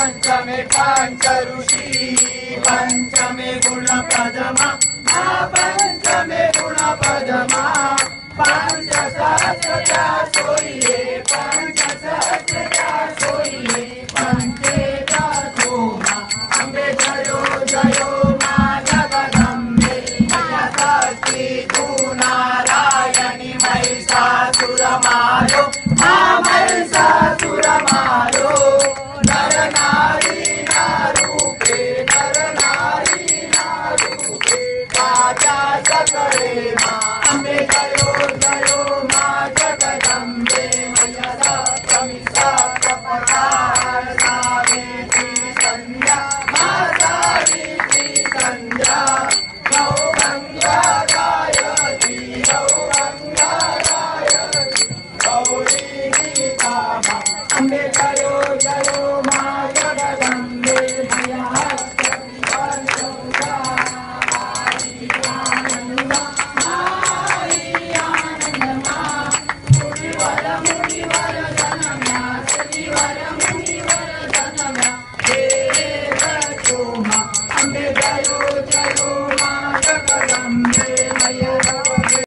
पंचमे पंच ऋषि पंचमे गुण पदमा पंचमे गुण पदमा पंच सहस्र सोइए पंच सहस्र सोइए पंचे धोमा अम्बे जयो जयो मां जगदम्बे शक्ति तू नारायणी महिषासुर मारो महिषासुर मारो नर नारी नारूपे नर नारी नारूपे राजा सकले मां